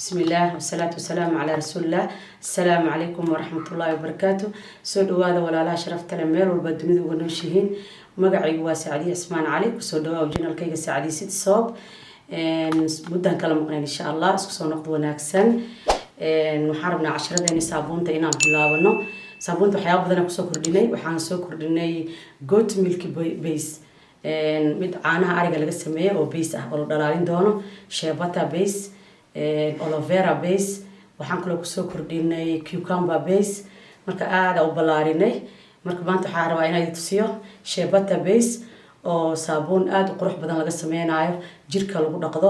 بسم الله والصلاة والسلام على رسول الله. السلام عليكم ورحمة الله وبركاته. سو دواada walaalaha sharafta leh meel walba dunida uga nooshihiin. magacaygu waa Saacadiye Ismaan Cali. Kusoo dhawaa channelkayga Saacadiye City Soap. muddan kala maqneen insha Allah isku soo noqdo wanaagsan. waxaan rabnaa casharadeenii saabuunta inaan bilaabano. saabuunta waxyaabo badan ku soo kordhinay. waxaan soo kordhinay goat milk base. mid caanaha ariga laga sameeyo oo base ah oo la dhalaalin doono. shea butter base. aloe vera base. waxaan kale ku soo kordhinay cucumber base. marka aad u balaarinay. marka maanta waxaan rabaa inaan tusiyo shea butter base oo saabuun aad u qurux badan laga sameeynayo jirka lagu dhaqdo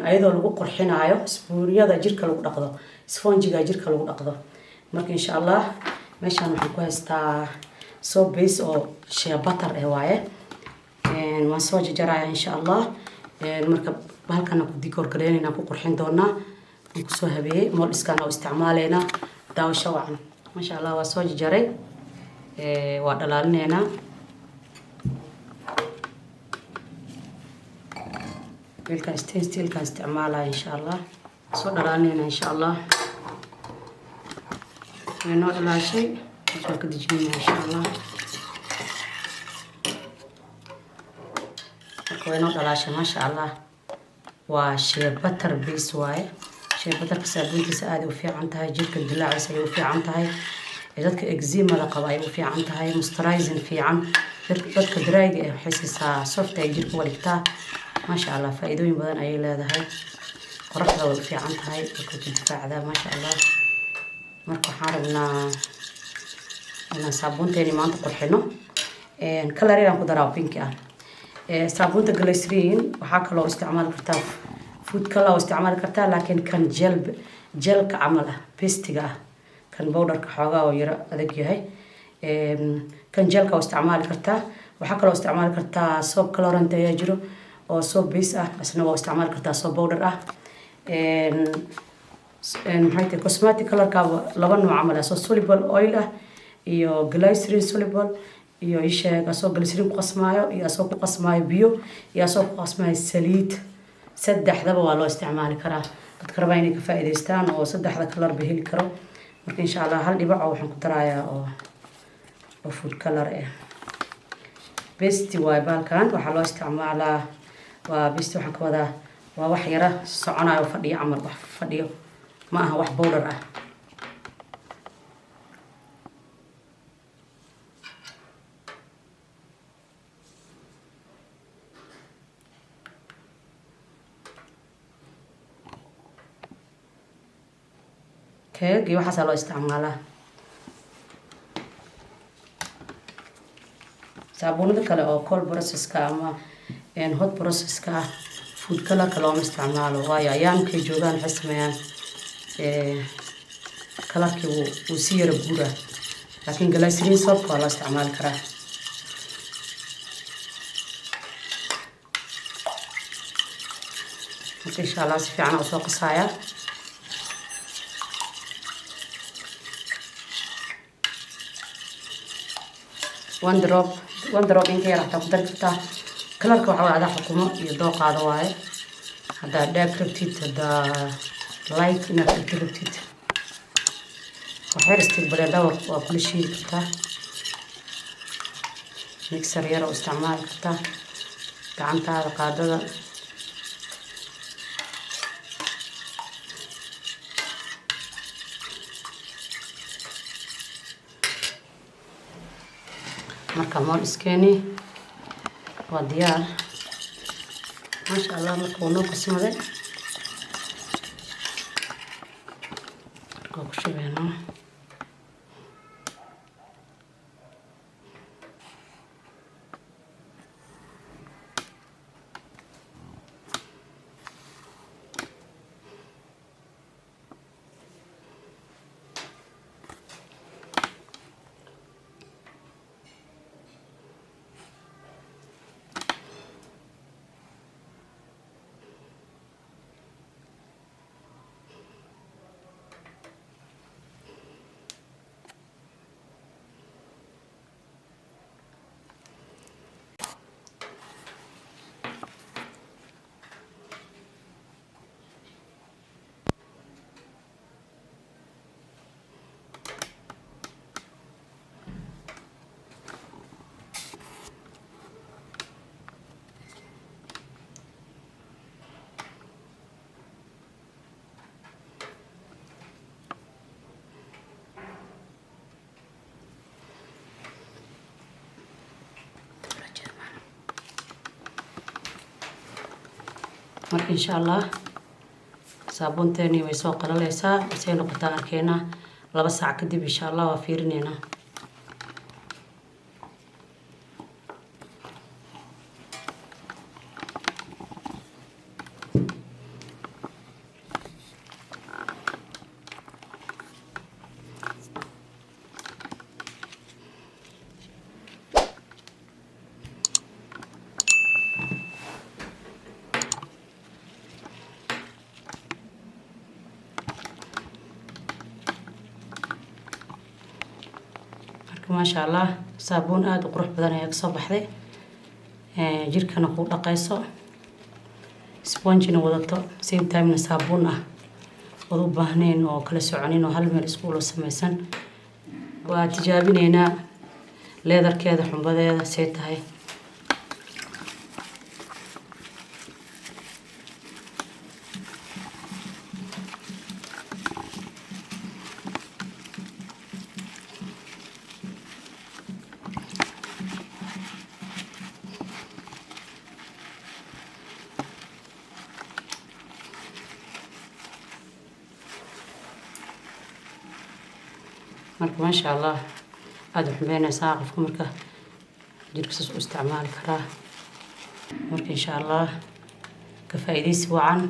ayadoo lagu qurxinayo isbuunyada jirka lagu dhaqdo sponge-ga jirka lagu dhaqdo. marka insha Allah meeshaan waxaan ku haystaa soap base oo shea butter waaye. waan soo jarjarayaa insha Allah. marka halkan ku decor gareynayna ku qurxin doonaa. ku soo habeeyay moldiskan oo isticmaaleena daawasho wacan. ma sha Allah waa soo jarjaray. waa dhalaalinayna. wilkan steel kan isticmaalaa insha Allah. soo dhalaalinayna insha Allah. inoo dhalaashay waxaan ka dejinayna insha Allah. marka inoo dhalaashay ma sha Allah. waa shea butter base waaye. shea butter ka saabuuntiisa aad u fiican tahay jirka dilaaciisa ay u fiican tahay. dadka eczema qaba ay u fiican tahay. moisturizing fiican. dadka dryga waxay siisaa soft ay jirka waligtaa. ما شاء الله فائدوين بدن أي لا ده هاي قرحة والفي عنها هاي كنت دفاع ذا ما شاء الله. مركو حاربنا أنا صابون تاني ما أنت قرحنه كلاري أنا قدر أبينك صابون الجليسرين وحاك له استعمال كرتاف فود كلا واستعمال كرتاف لكن كان جل كعمله بيستيجا كان بودر كحاجة ويرا أذكي هاي كان جل كاستعمال كرتاف وحاك له استعمال كرتاف صوب كلورنت يجرو oo soap base ah asna waa isticmaal kartaa soap powder ah maxay tahay cosmetic color ka laba nooc amal ah soluble oil ah iyo glycerin soluble iyo isheeg asoo glycerin ku qasmaayo iyo asoo ku qasmaayo biyo iyo asoo ku qasmaayo saliid saddexdaba waa loo isticmaali karaa dadka rabaa inay ka faa'iideystaan oo saddexda color ba heli karo. marka insha Allah hal dhibac waxaan ku darayaa oo food color ah best waa balkan waxa loo isticmaalaa وبس waxaan ka wadaa waa wax yara soconayo fadhiyo amal wax fadhiyo ma aha wax powder ah. keegi waxa loo isticmaalaa saabuunada kale oo cold process ka ama hot process ka food color ka loo isticmaalo waayo ayaamkay joogaan waxay sameeyaan colorkii uu si yara buura laakiin glycerin soap waa loo isticmaali karaa. insha Allah si fiican u soo qasaya one drop in ka yar xataa ku dari kartaa. kalarka waxa wada xukumo iyo dooqaada waaye hada dark rabtid hada light ina rabtid waxay istic balada waa kula shiil kartaa mixer yar oo isticmaal kartaa gacantaada qaadada marka mool iskeeni وديار ما شاء الله مكونه قسمه وشبهنا marka insha Allah saabuunteeni way soo qalaleysaa si ay noqotaa arkeena 2 saac kadib insha Allah waa fiirineena ما شاء الله صابون aad u qurux badan ayaa ka soo baxday jirkana ku dhaqayso sponge na wadato same time na saabuun ah oo u baahneen oo kala soconin oo hal meel isku loo samaysan waa tijaabineena leedarkeeda xumbadeeda see tahay marka ما شاء الله aad xumeynaysaa qofka marka jirkiisa u isticmaali karaa marka insha Allah ka faa'iideysi wacan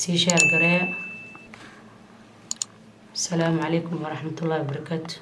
si share garee السلام عليكم ورحمة الله وبركاته